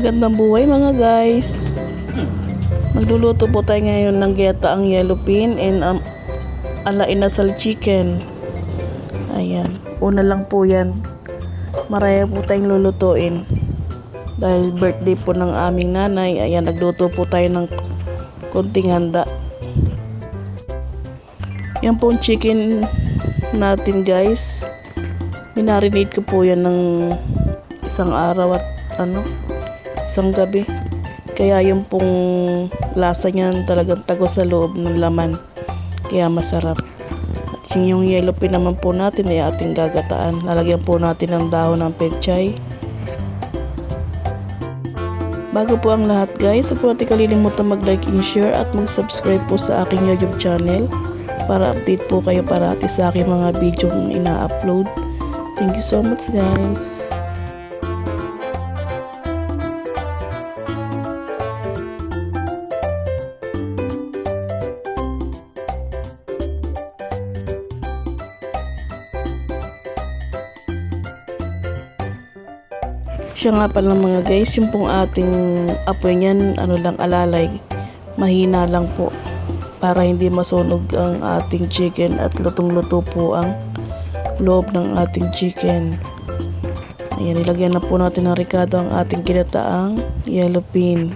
Magandang buhay mga guys. Magluluto po tayo ngayon ng ginataang yellow pin and ala inasal chicken. Ayan, una lang po yan. Maraya po tayong lulutuin. Dahil birthday po ng aming nanay, ayan, nagluto po tayo ng konting handa. Yan po ang chicken natin guys. Minarinate ko po yan ng isang araw at isang gabi. Kaya yung pong lasa niyan talagang tago sa loob ng laman. Kaya masarap. At yung yellow pin naman po natin ay ating gagataan. Lalagyan po natin ng dahon ng pechay. Bago po ang lahat guys, huwag po natin kalilimutan mag-like and share at mag-subscribe po sa aking YouTube channel para update po kayo parati sa aking mga video kung ina-upload. Thank you so much guys. Siya nga pala mga guys, yung pong ating apoy niyan, lang alalay, mahina lang po para hindi masunog ang ating chicken at lutong-luto po ang loob ng ating chicken. Ayan, ilagyan na po natin ng ricado ang ating ginataang yellow pin.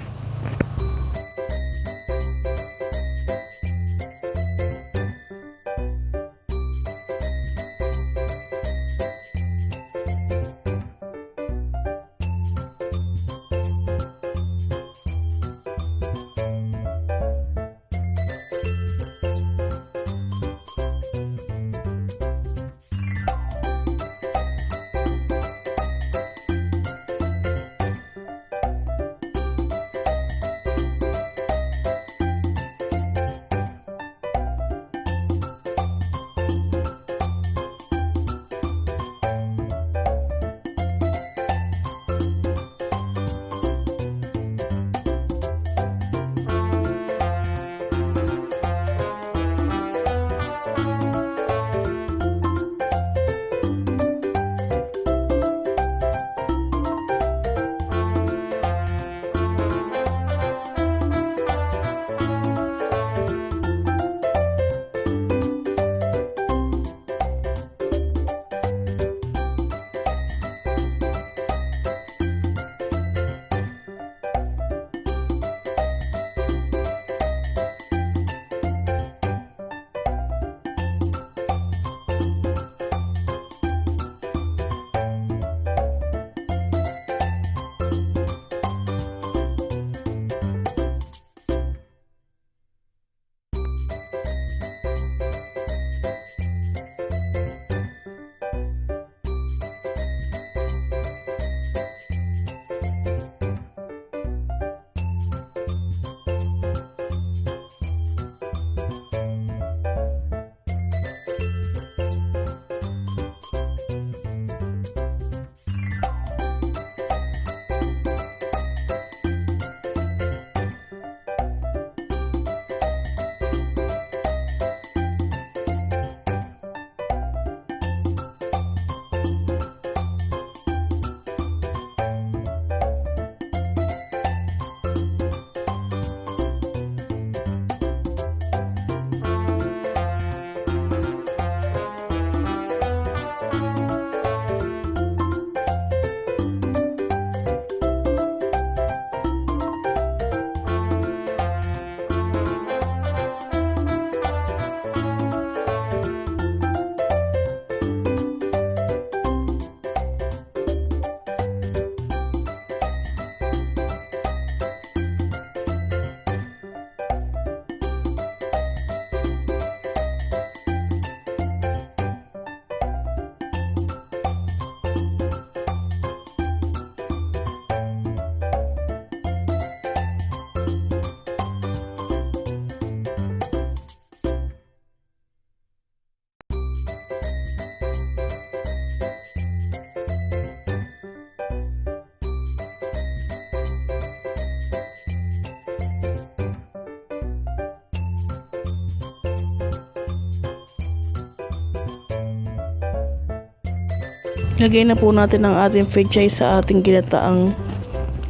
Lagay na po natin ang ating pechay sa ating ginataang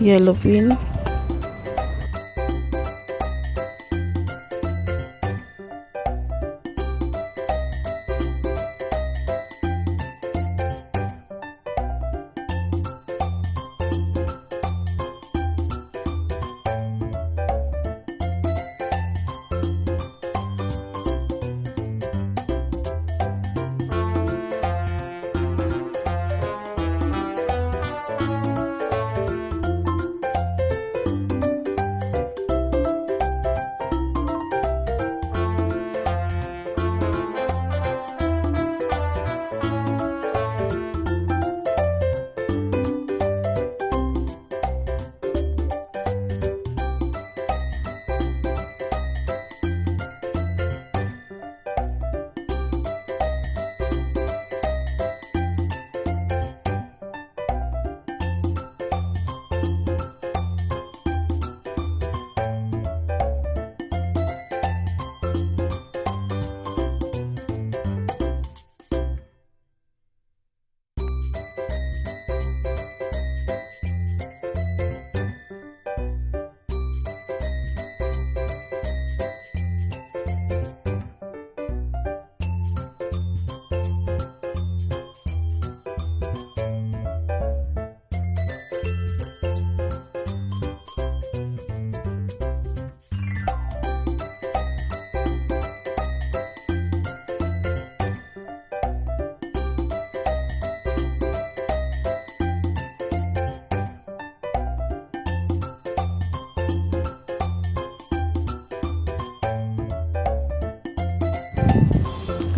yellow pin.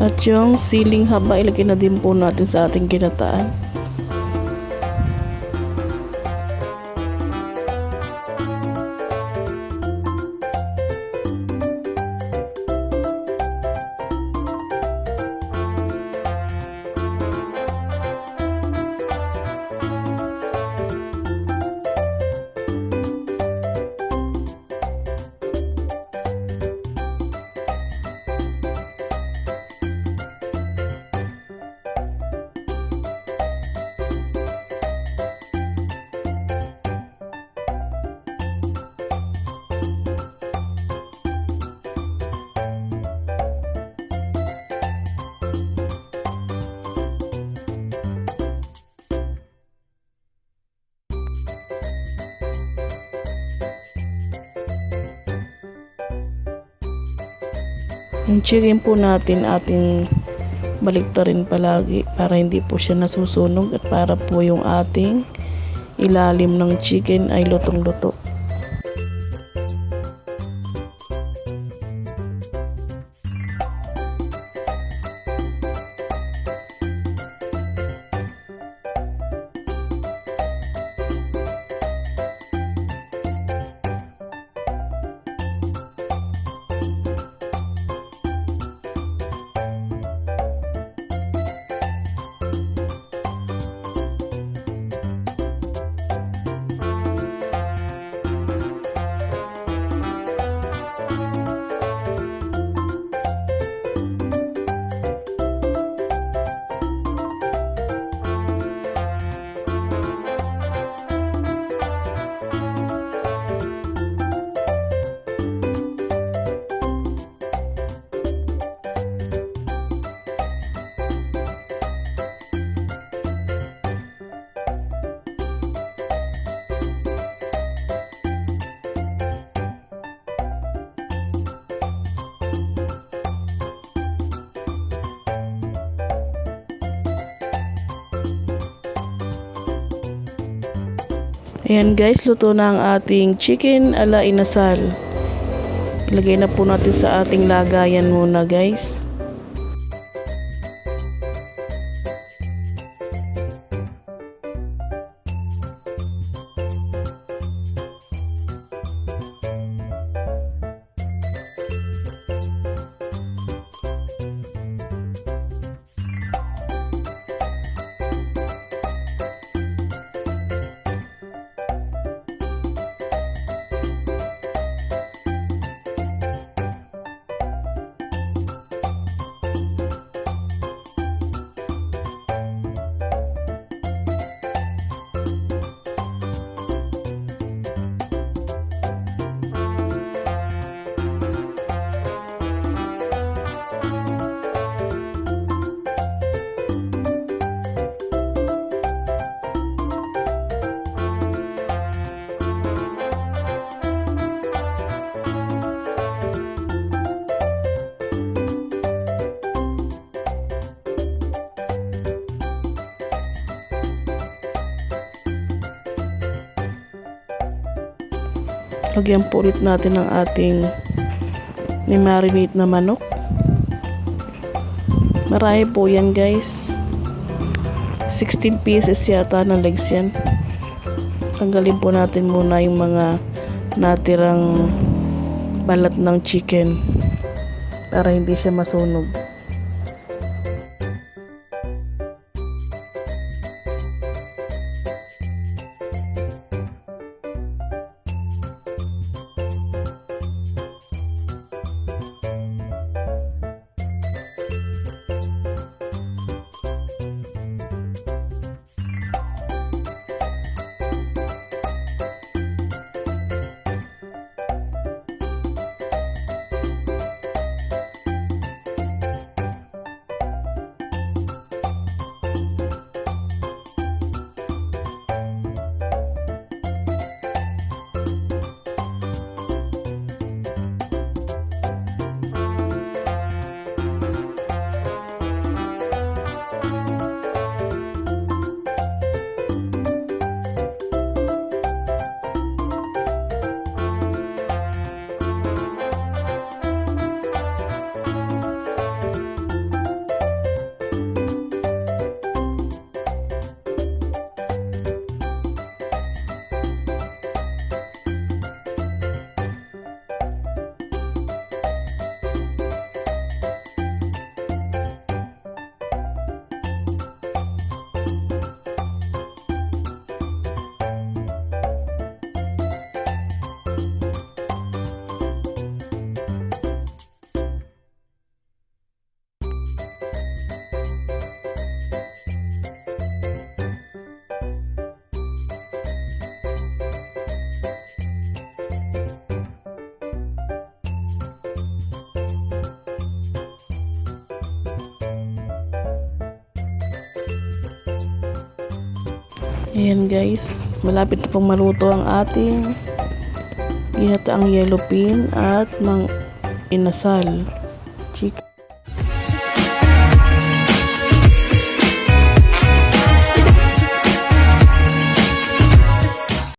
At yung siling haba, ilagay na din po natin sa ating ginataan. Yung chicken po natin ating baliktarin palagi para hindi po siya nasusunog at para po yung ating ilalim ng chicken ay lutong-luto. Ayan guys, luto na ang ating chicken ala inasal. Ilagay na po natin sa ating lagayan muna guys. Lagyan po ulit natin ng ating marinate na manok. Marami po yan guys. 16 pieces yata na legs yan. Tanggalin po natin muna yung mga natirang balat ng chicken para hindi siya masunog. Ayan guys, malapit na pong maluto ang ating ginataang yellow pin at inasal chicken.